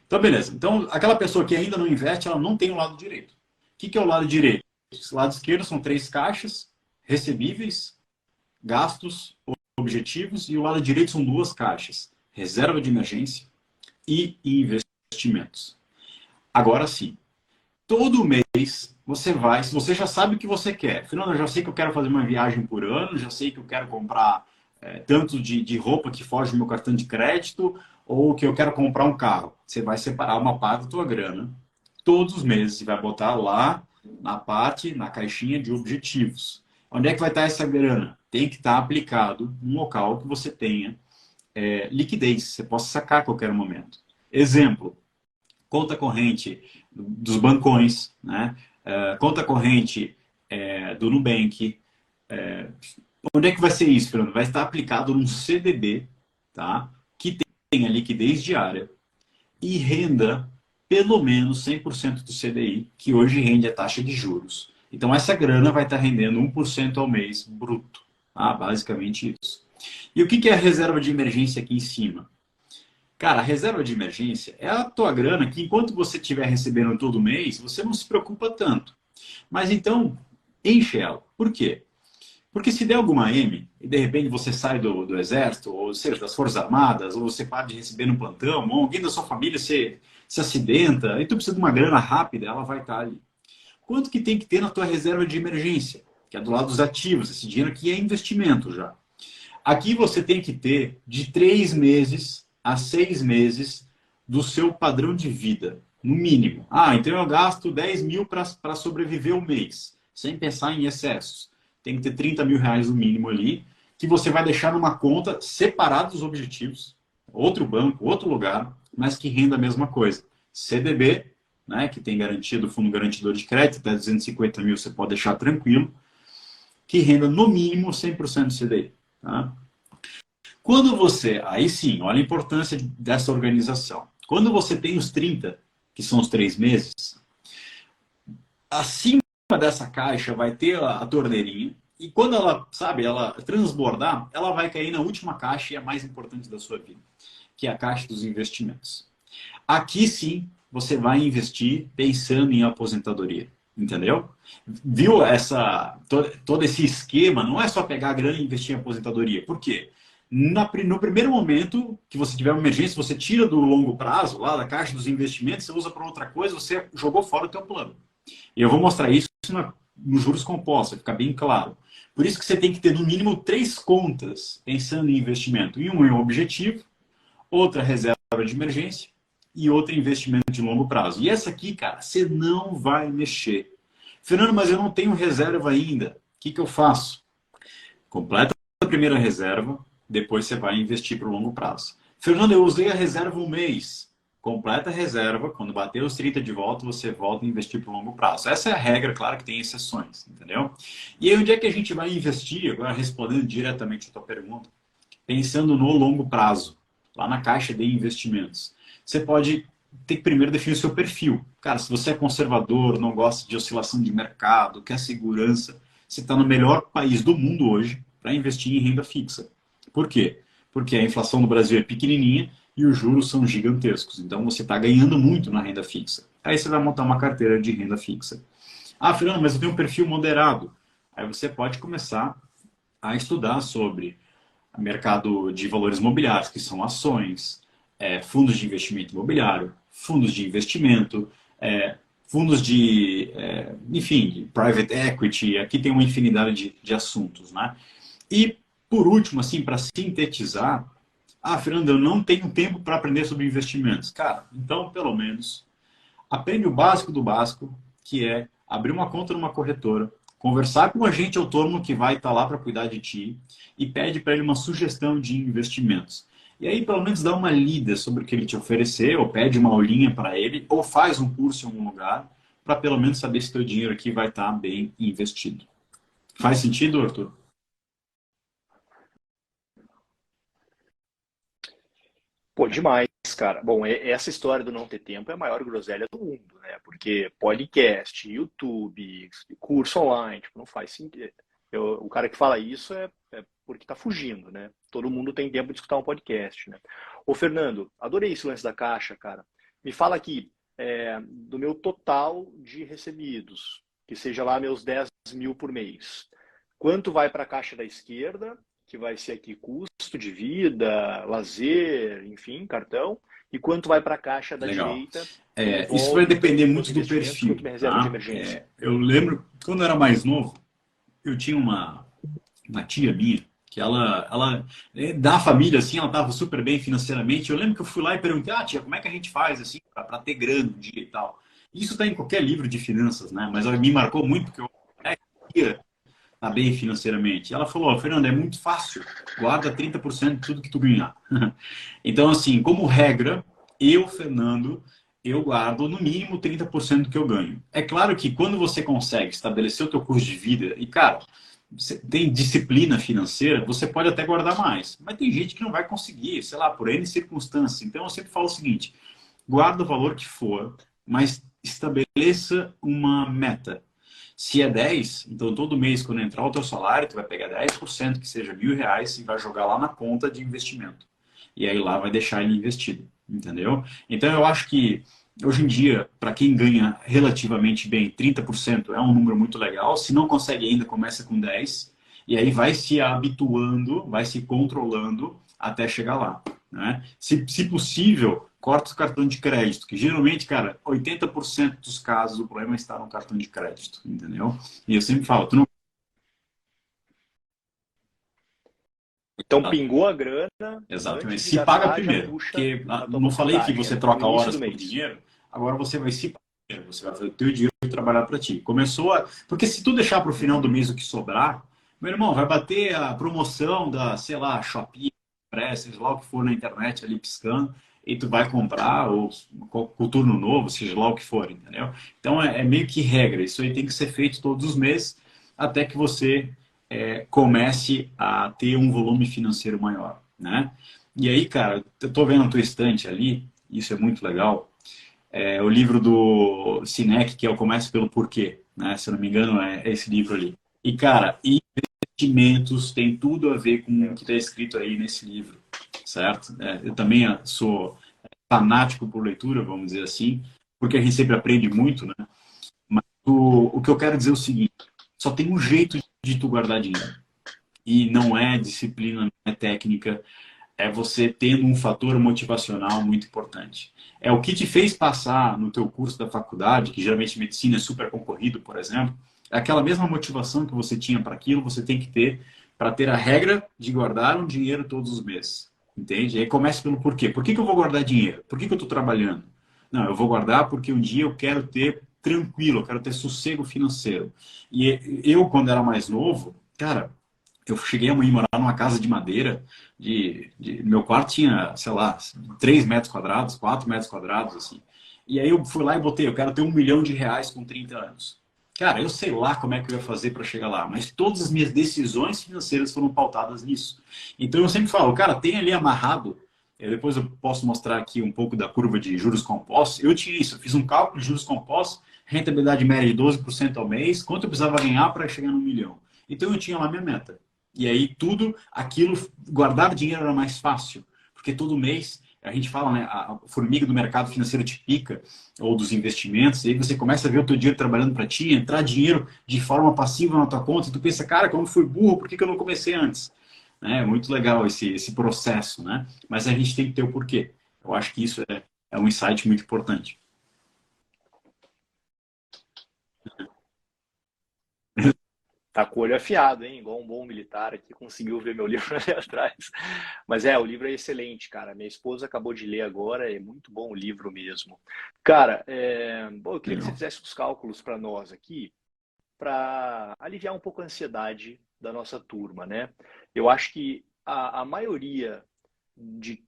Então, beleza. Então, aquela pessoa que ainda não investe, ela não tem o lado direito. O que é o lado direito? O lado esquerdo são 3 caixas, recebíveis, gastos, objetivos, e o lado direito são 2 caixas, reserva de emergência e investimentos. Agora sim, todo mês você vai, se você já sabe o que você quer, Fernando, eu já sei que eu quero fazer uma viagem por ano, já sei que eu quero comprar tanto de roupa que foge do meu cartão de crédito, ou que eu quero comprar um carro. Você vai separar uma parte da tua grana todos os meses e vai botar lá na caixinha de objetivos. Onde é que vai estar essa grana? Tem que estar aplicado num local que você tenha liquidez, você possa sacar a qualquer momento. Exemplo, conta corrente dos bancões, né? Conta corrente do Nubank. Onde é que vai ser isso, Fernando? Vai estar aplicado num CDB, tá? Que tenha liquidez diária e renda pelo menos 100% do CDI, que hoje rende a taxa de juros. Então, essa grana vai estar rendendo 1% ao mês bruto. Tá? Basicamente isso. E o que é a reserva de emergência aqui em cima? Cara, a reserva de emergência é a tua grana que, enquanto você estiver recebendo todo mês, você não se preocupa tanto. Mas então, enche ela. Por quê? Porque se der alguma M, e de repente você sai do exército, ou seja, das Forças Armadas, ou você para de receber no plantão, ou alguém da sua família se acidenta, e tu precisa de uma grana rápida, ela vai estar ali. Quanto que tem que ter na tua reserva de emergência? Que é do lado dos ativos, esse dinheiro aqui é investimento já. Aqui você tem que ter de 3 meses a 6 meses do seu padrão de vida, no mínimo. Então eu gasto 10 mil para sobreviver o mês, sem pensar em excessos. Tem que ter 30 mil reais no mínimo ali, que você vai deixar numa conta separada dos objetivos, outro banco, outro lugar, mas que renda a mesma coisa. CDB, né, que tem garantia do Fundo Garantidor de Crédito, até 250 mil você pode deixar tranquilo, que renda no mínimo 100% do CDI. Tá? Quando você, aí sim, olha a importância dessa organização. Quando você tem os 30, que são os 3 meses, acima dessa caixa vai ter a torneirinha, e quando ela transbordar, ela vai cair na última caixa e é a mais importante da sua vida, que é a caixa dos investimentos. Aqui sim, você vai investir pensando em aposentadoria, entendeu? Viu todo esse esquema? Não é só pegar a grana e investir em aposentadoria. Por quê? No primeiro momento que você tiver uma emergência, você tira do longo prazo, lá da caixa dos investimentos, você usa para outra coisa, você jogou fora o teu plano. E eu vou mostrar isso nos juros compostos, fica bem claro. Por isso que você tem que ter no mínimo 3 contas pensando em investimento. E um é o objetivo, outra reserva de emergência e outra investimento de longo prazo. E essa aqui, cara, você não vai mexer. Fernando, mas eu não tenho reserva ainda. O que eu faço? Completa a primeira reserva, depois você vai investir para o longo prazo. Fernando, eu usei a reserva um mês. Completa a reserva, quando bater os 30 de volta, você volta a investir para o longo prazo. Essa é a regra, claro que tem exceções, entendeu? E aí, onde é que a gente vai investir? Agora, respondendo diretamente a tua pergunta, pensando no longo prazo, lá na caixa de investimentos. Você pode ter que primeiro definir o seu perfil. Cara, se você é conservador, não gosta de oscilação de mercado, quer segurança, você está no melhor país do mundo hoje para investir em renda fixa. Por quê? Porque a inflação no Brasil é pequenininha e os juros são gigantescos. Então você está ganhando muito na renda fixa. Aí você vai montar uma carteira de renda fixa. Ah, Fernando, mas eu tenho um perfil moderado. Aí você pode começar a estudar sobre mercado de valores imobiliários, que são ações, fundos de investimento imobiliário, fundos de investimento, fundos de, enfim, private equity. Aqui tem uma infinidade de assuntos, né? E, por último, assim, para sintetizar, Fernando, eu não tenho tempo para aprender sobre investimentos. Cara, então, pelo menos, aprende o básico do básico, que é abrir uma conta numa corretora, conversar com um agente autônomo que vai estar lá para cuidar de ti e pede para ele uma sugestão de investimentos. E aí, pelo menos, dá uma lida sobre o que ele te oferecer, ou pede uma aulinha para ele, ou faz um curso em algum lugar, para pelo menos saber se teu dinheiro aqui vai estar bem investido. Faz sentido, Arthur? Pô, demais, cara. Bom, essa história do não ter tempo é a maior groselha do mundo, né? Porque podcast, YouTube, curso online, tipo, não faz sentido. O cara que fala isso é porque tá fugindo, né? Todo mundo tem tempo de escutar um podcast, né? Ô, Fernando, adorei esse lance da caixa, cara. Me fala aqui, do meu total de recebidos, que seja lá meus 10 mil por mês. Quanto vai para a caixa da esquerda, que vai ser aqui custo de vida, lazer, enfim, cartão, e quanto vai para a caixa da Legal. direita, que Isso vai envolve depender tanto meus muito do investimentos quanto perfil, minha reserva de tá? emergência. Eu lembro, quando eu era mais novo, eu tinha uma tia minha, que ela da família, assim, ela estava super bem financeiramente. Eu lembro que eu fui lá e perguntei, tia, como é que a gente faz, assim, para ter grana um dia e tal? Isso está em qualquer livro de finanças, né? Mas me marcou muito, porque eu queria estar bem financeiramente. E ela falou, Fernando, é muito fácil, guarda 30% de tudo que tu ganhar. Então, assim, como regra, Fernando, eu guardo no mínimo 30% do que eu ganho. É claro que quando você consegue estabelecer o teu custo de vida, e cara, você tem disciplina financeira, você pode até guardar mais. Mas tem gente que não vai conseguir, sei lá, por N circunstâncias. Então eu sempre falo o seguinte: guarda o valor que for, mas estabeleça uma meta. Se é 10, então todo mês, quando entrar o teu salário, tu vai pegar 10%, que seja R$ 1.000, e vai jogar lá na conta de investimento. E aí lá vai deixar ele investido, entendeu? Então eu acho que hoje em dia, para quem ganha relativamente bem, 30% é um número muito legal. Se não consegue ainda, começa com 10%. E aí vai se habituando, vai se controlando até chegar lá, né? Se possível, corta o cartão de crédito, que geralmente, cara, 80% dos casos o problema está no cartão de crédito, entendeu? E eu sempre falo, tu não... Então, pingou a grana, Exatamente. antes de se paga gastar, já primeiro. puxa Porque a tua não falei que porcentagem, você no troca início horas do por mês. dinheiro, agora você vai se pagar primeiro. Você vai fazer o teu dinheiro trabalhar para ti. Começou a... Porque se tu deixar para o final do mês o que sobrar, meu irmão, vai bater a promoção da, sei lá, Shopee, Express, seja lá o que for na internet ali piscando, e tu vai comprar, ou com o turno novo, seja lá o que for, entendeu? Então é meio que regra. Isso aí tem que ser feito todos os meses, até que você comece a ter um volume financeiro maior, né? E aí, cara, eu tô vendo a tua estante ali, isso é muito legal. O livro do Sinek, que é o Comece pelo Porquê, né? Se eu não me engano, é esse livro ali. E, cara, investimentos tem tudo a ver com o que está escrito aí nesse livro, certo? Eu também sou fanático por leitura, vamos dizer assim, porque a gente sempre aprende muito, né? Mas o que eu quero dizer é o seguinte: só tem um jeito de tu guardar dinheiro. E não é disciplina, não é técnica, é você tendo um fator motivacional muito importante. É o que te fez passar no teu curso da faculdade, que geralmente medicina é super concorrido, por exemplo, é aquela mesma motivação que você tinha para aquilo, você tem que ter para ter a regra de guardar um dinheiro todos os meses. Entende? E aí começa pelo porquê. Por que eu vou guardar dinheiro? Por que eu estou trabalhando? Não, eu vou guardar porque um dia eu quero ter tranquilo, eu quero ter sossego financeiro. E eu, quando era mais novo, cara, eu cheguei a morar numa casa de madeira, meu quarto tinha, sei lá, 3 metros quadrados, 4 metros quadrados, assim. E aí eu fui lá e botei, eu quero ter R$ 1 milhão com 30 anos. Cara, eu sei lá como é que eu ia fazer para chegar lá, mas todas as minhas decisões financeiras foram pautadas nisso. Então eu sempre falo, cara, tem ali amarrado, depois eu posso mostrar aqui um pouco da curva de juros compostos. Eu tinha isso, eu fiz um cálculo de juros compostos, rentabilidade média de 12% ao mês, quanto eu precisava ganhar para chegar no 1 milhão. Então eu tinha lá minha meta. E aí tudo aquilo, guardar dinheiro era mais fácil, porque todo mês a gente fala, né, a formiga do mercado financeiro te pica, ou dos investimentos, e aí você começa a ver o teu dinheiro trabalhando para ti, entrar dinheiro de forma passiva na tua conta, e tu pensa, cara, como fui burro, por que eu não comecei antes? É muito legal esse processo, né? Mas a gente tem que ter o porquê. Eu acho que isso é um insight muito importante. Tá com o olho afiado, hein? Igual um bom militar aqui, conseguiu ver meu livro ali atrás. Mas o livro é excelente, cara. Minha esposa acabou de ler agora, é muito bom o livro mesmo. Cara, bom, eu queria que você Legal. fizesse os cálculos para nós aqui, para aliviar um pouco a ansiedade da nossa turma, né? Eu acho que a maioria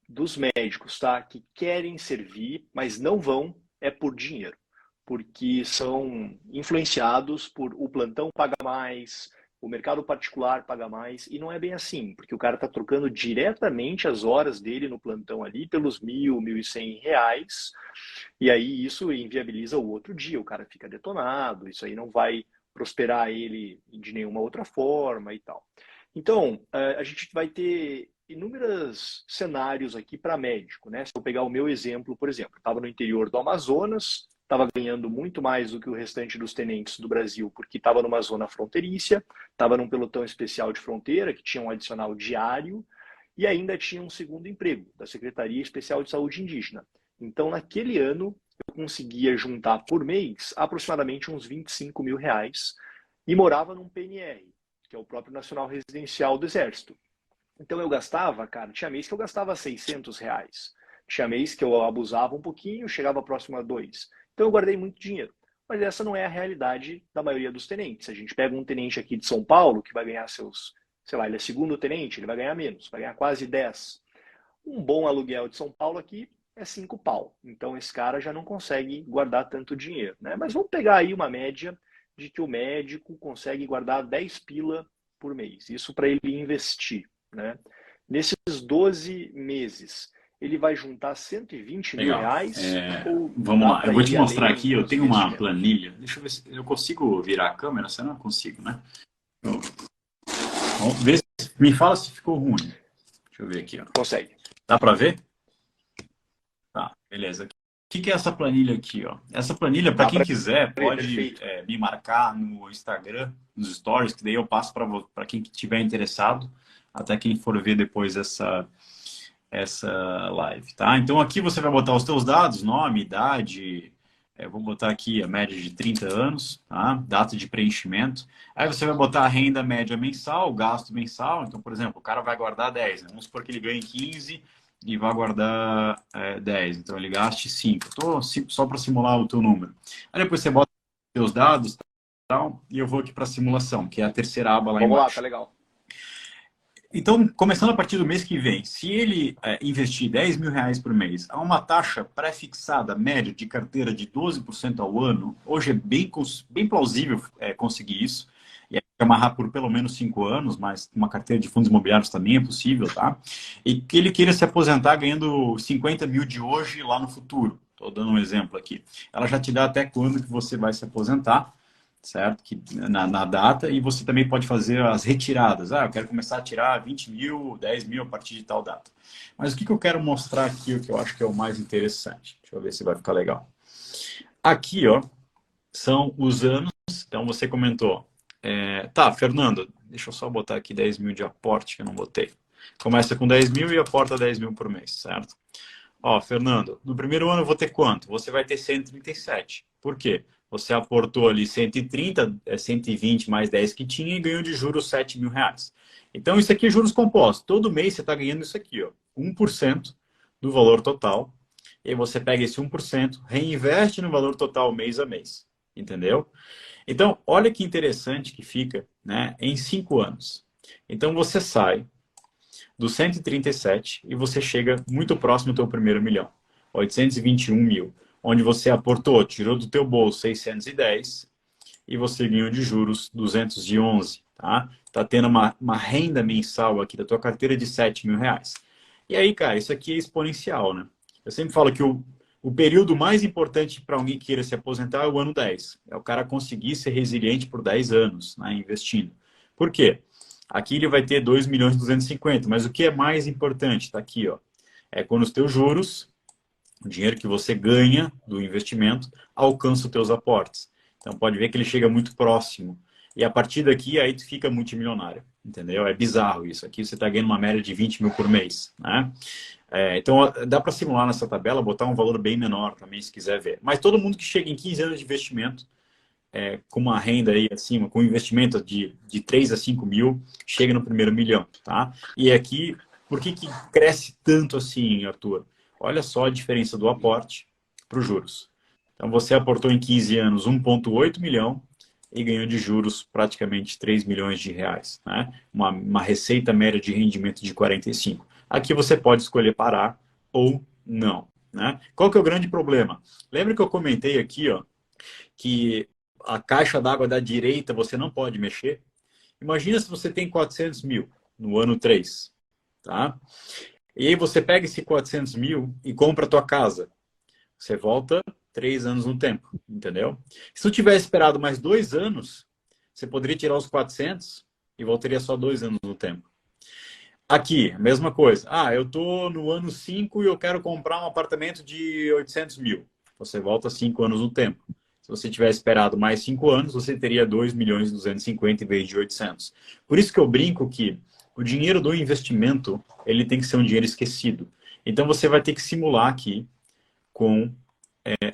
dos médicos, tá, que querem servir, mas não vão, é por dinheiro, porque são influenciados por o plantão paga mais, o mercado particular paga mais, e não é bem assim, porque o cara está trocando diretamente as horas dele no plantão ali pelos 1.100 reais, e aí isso inviabiliza o outro dia, o cara fica detonado, isso aí não vai prosperar ele de nenhuma outra forma e tal. Então, a gente vai ter inúmeros cenários aqui para médico, né? Se eu pegar o meu exemplo, por exemplo, estava no interior do Amazonas, estava ganhando muito mais do que o restante dos tenentes do Brasil, porque estava numa zona fronteiriça, estava num pelotão especial de fronteira, que tinha um adicional diário, e ainda tinha um segundo emprego, da Secretaria Especial de Saúde Indígena. Então, naquele ano, eu conseguia juntar por mês aproximadamente uns 25 mil reais e morava num PNR, que é o próprio Nacional Residencial do Exército. Então eu gastava, cara, tinha mês que eu gastava 600 reais. Tinha mês que eu abusava um pouquinho, chegava próximo a 2. Então eu guardei muito dinheiro. Mas essa não é a realidade da maioria dos tenentes. A gente pega um tenente aqui de São Paulo, que vai ganhar seus, sei lá, ele é segundo tenente, ele vai ganhar menos, vai ganhar quase 10. Um bom aluguel de São Paulo aqui é 5 pau. Então esse cara já não consegue guardar tanto dinheiro, né? Mas vamos pegar aí uma média de que o médico consegue guardar 10 pila por mês. Isso para ele investir, né? Nesses 12 meses, ele vai juntar 120 mil Legal. reais ou Vamos dá lá, eu para vou te ir mostrar além aqui, eu dos tenho uma investimentos? planilha. Deixa eu ver se eu consigo virar a câmera, se eu não consigo, né? Vamos ver me fala se ficou ruim. Deixa eu ver aqui, ó. Consegue. Dá para ver? Tá, beleza. O que é essa planilha aqui, ó? Essa planilha, para Dá quem para quiser, ver, pode perfeito. me marcar no Instagram, nos stories, que daí eu passo para quem estiver interessado, até quem for ver depois essa live, tá? Então aqui você vai botar os teus dados, nome, idade, vou botar aqui a média de 30 anos, tá? Data de preenchimento. Aí você vai botar a renda média mensal, o gasto mensal. Então, por exemplo, o cara vai guardar 10, né? Vamos supor que ele ganhe 15 e vai guardar 10. Então ele gaste 5. Só para simular o teu número. Aí depois você bota os teus dados, tal, e eu vou aqui para a simulação, que é a terceira aba lá Vamos lá, tá embaixo. legal. Então, começando a partir do mês que vem, se ele investir 10 mil reais por mês a uma taxa pré-fixada média de carteira de 12% ao ano, hoje é bem plausível conseguir isso, e amarrar por pelo menos 5 anos, mas uma carteira de fundos imobiliários também é possível, tá? E que ele queira se aposentar ganhando 50 mil de hoje lá no futuro. Estou dando um exemplo aqui. Ela já te dá até quando que você vai se aposentar, certo? Que, na data, e você também pode fazer as retiradas. Eu quero começar a tirar 20 mil, 10 mil a partir de tal data. Mas o que eu quero mostrar aqui, o que eu acho que é o mais interessante? Deixa eu ver se vai ficar legal. Aqui, ó, são os anos. Então, você comentou. Tá, Fernando, deixa eu só botar aqui 10 mil de aporte, que eu não botei. Começa com 10 mil e aporta 10 mil por mês, certo? Ó, Fernando, no primeiro ano eu vou ter quanto? Você vai ter 137. Por quê? Você aportou ali 130, 120 mais 10 que tinha e ganhou de juros 7 mil reais. Então, isso aqui é juros compostos. Todo mês você está ganhando isso aqui, ó, 1% do valor total. E aí você pega esse 1%, reinveste no valor total mês a mês. Entendeu? Então, olha que interessante que fica, né, em 5 anos. Então, você sai do 137 e você chega muito próximo do teu primeiro milhão, 821 mil, onde você aportou, tirou do teu bolso 610 e você ganhou de juros 211, tá? Tá tendo uma renda mensal aqui da tua carteira de 7 mil reais. E aí, cara, isso aqui é exponencial, né? Eu sempre falo que o período mais importante para alguém que queira se aposentar é o ano 10. É o cara conseguir ser resiliente por 10 anos, né, investindo. Por quê? Aqui ele vai ter 2 milhões e 250, mas o que é mais importante, está aqui, ó, é quando os teus juros, o dinheiro que você ganha do investimento, alcança os teus aportes. Então pode ver que ele chega muito próximo. E a partir daqui, aí tu fica multimilionário, entendeu? É bizarro isso. Aqui você está ganhando uma média de 20 mil por mês, né? Então dá para simular nessa tabela, botar um valor bem menor também, se quiser ver. Mas todo mundo que chega em 15 anos de investimento, com uma renda aí acima, com investimento de 3 a 5 mil, chega no primeiro milhão, tá? E aqui, por que cresce tanto assim, Arthur? Olha só a diferença do aporte para os juros. Então, você aportou em 15 anos 1,8 milhão e ganhou de juros praticamente 3 milhões de reais, né? Uma receita média de rendimento de 45. Aqui você pode escolher parar ou não, né? Qual que é o grande problema? Lembra que eu comentei aqui, ó, que a caixa d'água da direita você não pode mexer? Imagina se você tem 400 mil no ano 3, tá? E aí você pega esse 400 mil e compra a tua casa. Você volta 3 anos no tempo, entendeu? Se tu tivesse esperado mais 2 anos, você poderia tirar os 400 e voltaria só 2 anos no tempo. Aqui, a mesma coisa. Ah, eu tô no ano 5 e eu quero comprar um apartamento de 800 mil. Você volta 5 anos no tempo. Se você tivesse esperado mais 5 anos, você teria 2 milhões e 250 em vez de 800. Por isso que eu brinco que o dinheiro do investimento, ele tem que ser um dinheiro esquecido. Então você vai ter que simular aqui com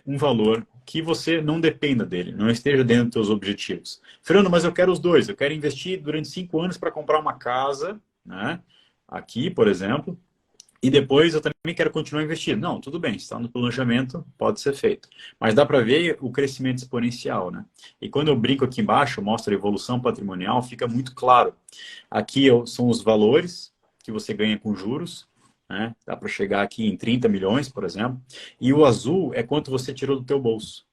um valor que você não dependa dele, não esteja dentro dos seus objetivos. Fernando, mas eu quero os dois. Eu quero investir durante 5 anos para comprar uma casa, né? Aqui, por exemplo, e depois eu também quero continuar investindo. Não, tudo bem, está no planejamento, pode ser feito. Mas dá para ver o crescimento exponencial, né? E quando eu brinco aqui embaixo, mostro a evolução patrimonial, fica muito claro. Aqui são os valores que você ganha com juros, né? Dá para chegar aqui em 30 milhões, por exemplo. E o azul é quanto você tirou do teu bolso.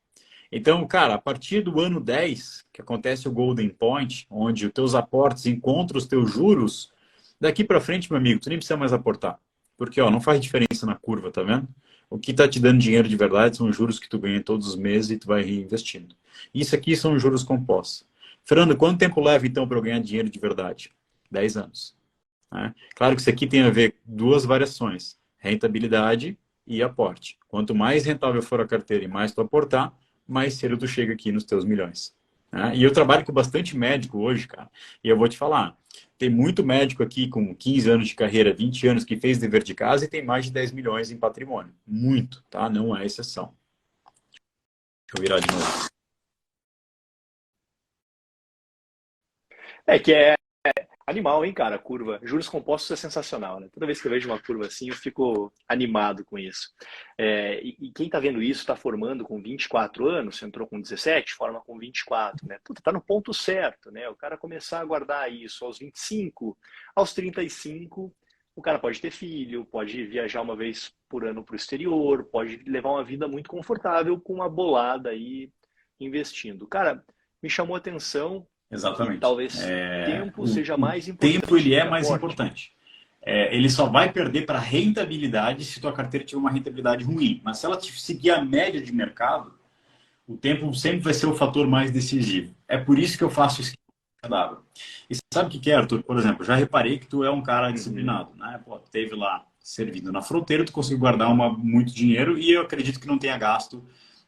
Então, cara, a partir do ano 10, que acontece o Golden Point, onde os teus aportes encontram os teus juros, daqui para frente, meu amigo, tu nem precisa mais aportar. Porque, ó, não faz diferença na curva, tá vendo? O que tá te dando dinheiro de verdade são os juros que tu ganha todos os meses e tu vai reinvestindo. Isso aqui são juros compostos. Fernando, quanto tempo leva, então, para eu ganhar dinheiro de verdade? 10 anos. Né? Claro que isso aqui tem a ver duas variações, rentabilidade e aporte. Quanto mais rentável for a carteira e mais tu aportar, mais cedo tu chega aqui nos teus milhões. Né? E eu trabalho com bastante médico hoje, cara, e eu vou te falar, tem muito médico aqui com 15 anos de carreira, 20 anos, que fez dever de casa e tem mais de 10 milhões em patrimônio. Muito, tá? Não é exceção. Deixa eu virar de novo. É que é animal, hein, cara, a curva. Juros compostos é sensacional, né? Toda vez que eu vejo uma curva assim, eu fico animado com isso. E quem tá vendo isso tá formando com 24 anos, você entrou com 17, forma com 24, né? Puta, tá no ponto certo, né? O cara começar a guardar isso aos 25, aos 35, o cara pode ter filho, pode viajar uma vez por ano pro exterior, pode levar uma vida muito confortável com uma bolada aí investindo. Cara, me chamou a atenção que Exatamente. talvez tempo seja O mais tempo importante ele do é que mais aporte. importante. Ele só vai perder para rentabilidade se tua carteira tiver uma rentabilidade ruim. Mas se ela seguir a média de mercado, o tempo sempre vai ser o fator mais decisivo. É por isso que eu faço isso. E sabe o que é, Arthur? Por exemplo, já reparei que tu é um cara Uhum. disciplinado, né? Pô, tu teve lá servindo na fronteira, tu conseguiu guardar muito dinheiro e eu acredito que não tenha gasto,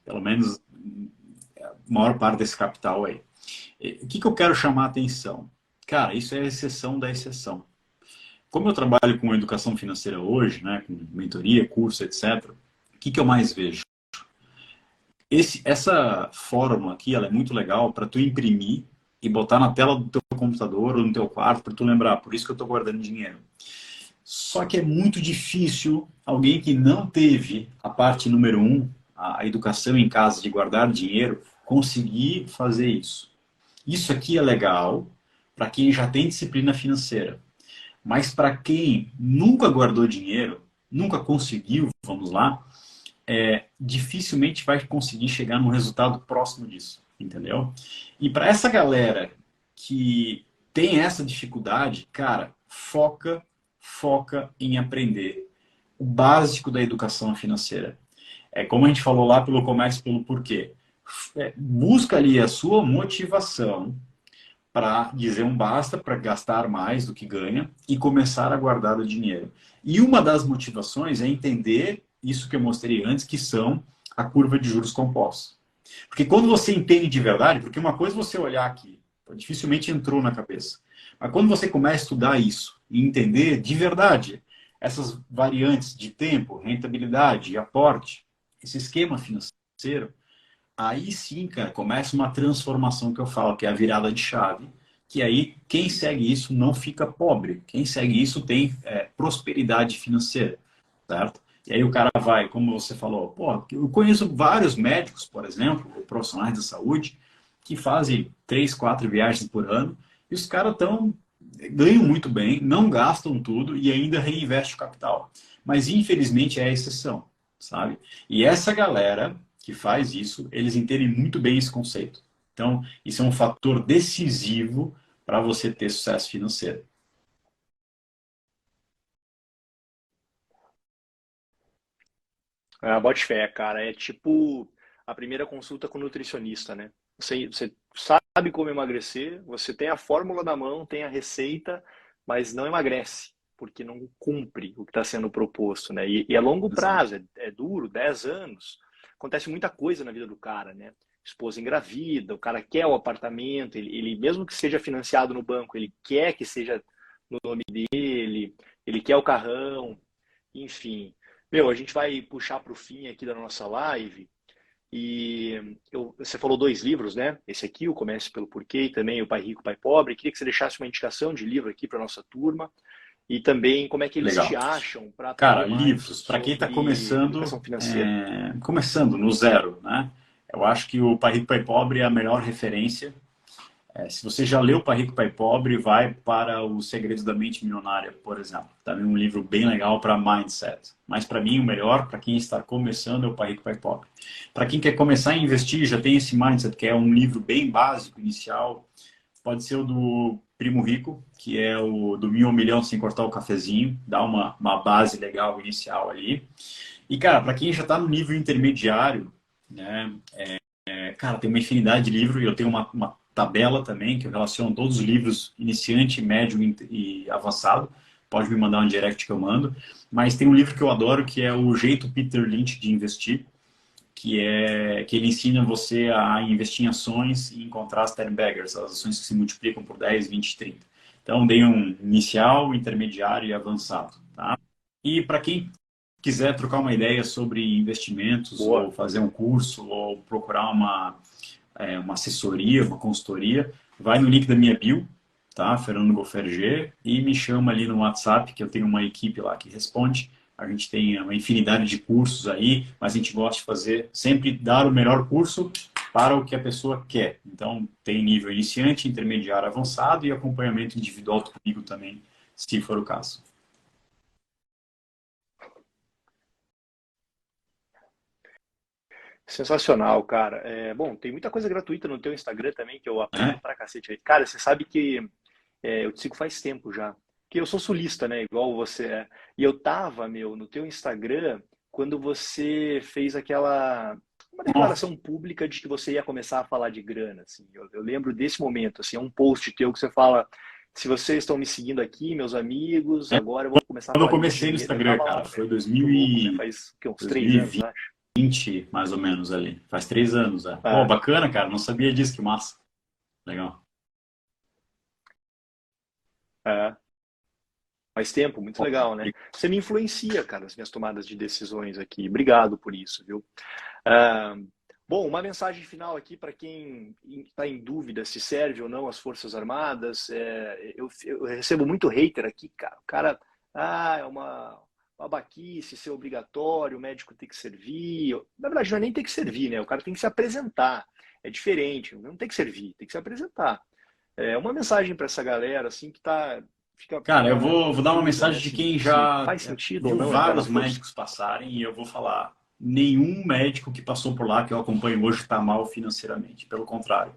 pelo menos, a maior parte desse capital aí. O que eu quero chamar a atenção? Cara, isso é a exceção da exceção. como eu trabalho com educação financeira hoje, né, com mentoria, curso, etc., o que eu mais vejo? Essa fórmula aqui, ela é muito legal para tu imprimir e botar na tela do teu computador ou no teu quarto para tu lembrar, por isso que eu estou guardando dinheiro. Só que é muito difícil alguém que não teve a parte número um, a educação em casa de guardar dinheiro, conseguir fazer isso. Isso aqui é legal para quem já tem disciplina financeira. Mas para quem nunca guardou dinheiro, nunca conseguiu, vamos lá, dificilmente vai conseguir chegar num resultado próximo disso, entendeu? E para essa galera que tem essa dificuldade, cara, foca em aprender o básico da educação financeira. É como a gente falou lá pelo comércio, pelo porquê. Busca ali a sua motivação para dizer um basta, para gastar mais do que ganha e começar a guardar o dinheiro. E uma das motivações é entender isso que eu mostrei antes, que são a curva de juros compostos. Porque quando você entende de verdade, porque uma coisa é você olhar aqui, dificilmente entrou na cabeça, mas quando você começa a estudar isso e entender de verdade essas variantes de tempo, rentabilidade, aporte, esse esquema financeiro, aí sim, cara, começa uma transformação que eu falo, que é a virada de chave, que aí quem segue isso não fica pobre. Quem segue isso tem prosperidade financeira, certo? E aí o cara vai, como você falou, pô, eu conheço vários médicos, por exemplo, profissionais da saúde, que fazem 3, 4 viagens por ano, e os caras ganham muito bem, não gastam tudo e ainda reinvestem o capital. Mas infelizmente é a exceção, sabe? E essa galera que faz isso, eles entendem muito bem esse conceito. Então, isso é um fator decisivo para você ter sucesso financeiro. Bote fé, cara. É tipo a primeira consulta com o nutricionista, né? Você sabe como emagrecer, você tem a fórmula na mão, tem a receita, mas não emagrece, porque não cumpre o que está sendo proposto, né? E a longo Exato. prazo, é duro, 10 anos. Acontece muita coisa na vida do cara, né? Esposa engravida, o cara quer o apartamento, ele mesmo que seja financiado no banco, ele quer que seja no nome dele, ele quer o carrão, enfim. Meu, a gente vai puxar para o fim aqui da nossa live. E você falou 2 livros, né? Esse aqui, o Comece pelo Porquê, e também o Pai Rico, Pai Pobre. Queria que você deixasse uma indicação de livro aqui para nossa turma. E também como é que eles te Legal. acham para Cara, aprender mais livros, para quem está sobre começando, educação financeira. começando no zero, né? Eu acho que o Pai Rico, Pai Pobre é a melhor referência. Se você já leu Pai Rico, Pai Pobre, vai para Os Segredos da Mente Milionária, por exemplo. Também um livro bem legal para mindset. Mas para mim, o melhor, para quem está começando, é o Pai Rico, Pai Pobre. Para quem quer começar a investir, já tem esse mindset, que é um livro bem básico, inicial. Pode ser o do Primo Rico, que é o do 1.000 ao 1 milhão sem cortar o cafezinho. Dá uma base legal inicial ali. E, cara, para quem já está no nível intermediário, né? Cara, tem uma infinidade de livros e eu tenho uma tabela também que eu relaciono todos os livros iniciante, médio e avançado. Pode me mandar um direct que eu mando. Mas tem um livro que eu adoro que é O Jeito Peter Lynch de Investir, que ele ensina você a investir em ações e encontrar as 10 baggers, as ações que se multiplicam por 10, 20, 30. Então, dei um inicial, intermediário e avançado, tá? E para quem quiser trocar uma ideia sobre investimentos, ou Boa. fazer um curso, ou procurar uma assessoria, uma consultoria, vai no link da minha bio, tá? Fernando Goferger, e me chama ali no WhatsApp, que eu tenho uma equipe lá que responde. A gente tem uma infinidade de cursos aí, mas a gente gosta de fazer, sempre dar o melhor curso para o que a pessoa quer. Então, tem nível iniciante, intermediário, avançado e acompanhamento individual comigo também, se for o caso. Sensacional, cara. Bom, tem muita coisa gratuita no teu Instagram também que eu aprendo Né? pra cacete. Cara, você sabe que eu te sigo faz tempo já. Que eu sou sulista, né? Igual você é. E eu tava, meu, no teu Instagram quando você fez uma declaração pública de que você ia começar a falar de grana, assim. Eu lembro desse momento, assim, é um post teu que você fala: se vocês estão me seguindo aqui, meus amigos, agora eu vou começar a Quando eu falar de comecei no dinheiro. Eu Instagram, tava cara, lá, foi velho. Muito louco, né? Faz que, uns 3 anos, 2020, acho. mais ou menos ali. Faz 3 anos, é. Pô, Ah, bacana, cara. Não sabia disso, que massa. Legal. é. Faz tempo, muito legal, né? Você me influencia, cara, as minhas tomadas de decisões aqui. Obrigado por isso, viu? Ah, bom, uma mensagem final aqui para quem está em dúvida se serve ou não as Forças Armadas. Eu recebo muito hater aqui, cara. O cara, é uma babaquice ser obrigatório, o médico tem que servir. Na verdade, não é nem ter que servir, né? O cara tem que se apresentar. É diferente, não tem que servir, tem que se apresentar. É uma mensagem para essa galera, assim, que tá. Cara, eu Fica vou dar uma dúvida, mensagem né, de se quem já faz sentido ou viu não entrar na vários força. médicos passarem e eu vou falar, nenhum médico que passou por lá que eu acompanho hoje está mal financeiramente, pelo contrário.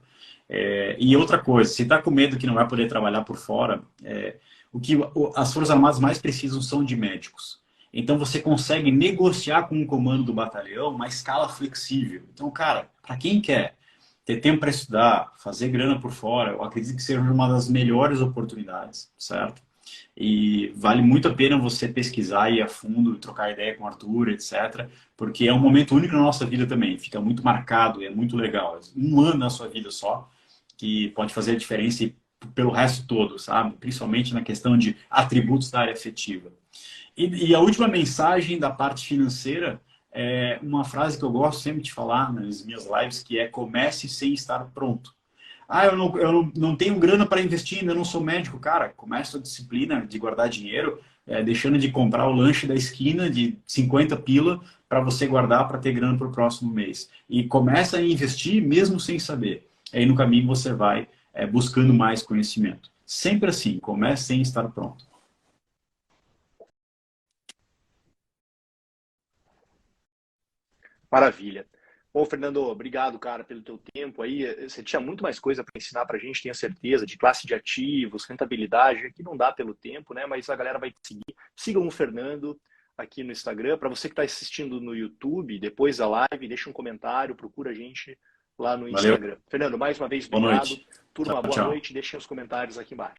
E outra coisa, se está com medo que não vai poder trabalhar por fora, as Forças Armadas mais precisam são de médicos. Então você consegue negociar com o comando do batalhão uma escala flexível. Então, cara, para quem quer ter tempo para estudar, fazer grana por fora, eu acredito que seja uma das melhores oportunidades, certo? E vale muito a pena você pesquisar, ir a fundo, trocar ideia com o Arthur, etc. Porque é um momento único na nossa vida também. Fica muito marcado, é muito legal. Um ano na sua vida só, que pode fazer a diferença pelo resto todo, sabe? Principalmente na questão de atributos da área afetiva. E a última mensagem da parte financeira é uma frase que eu gosto sempre de falar nas minhas lives, que é: comece sem estar pronto. Eu não tenho grana para investir, ainda não sou médico. Cara, comece a disciplina de guardar dinheiro, deixando de comprar o lanche da esquina de 50 pila para você guardar para ter grana para o próximo mês. E começa a investir mesmo sem saber. Aí no caminho você vai buscando mais conhecimento. Sempre assim, comece sem estar pronto. Maravilha. Bom, Fernando, obrigado, cara, pelo teu tempo aí. Você tinha muito mais coisa para ensinar para a gente, tenho certeza, de classe de ativos, rentabilidade. Aqui não dá pelo tempo, né? Mas a galera vai te seguir. Sigam o Fernando aqui no Instagram. Para você que está assistindo no YouTube, depois da live, deixa um comentário, procura a gente lá no Valeu. Instagram. Fernando, mais uma vez, Boa obrigado. noite. Turma, Tchau, boa tchau. noite. Deixem os comentários aqui embaixo.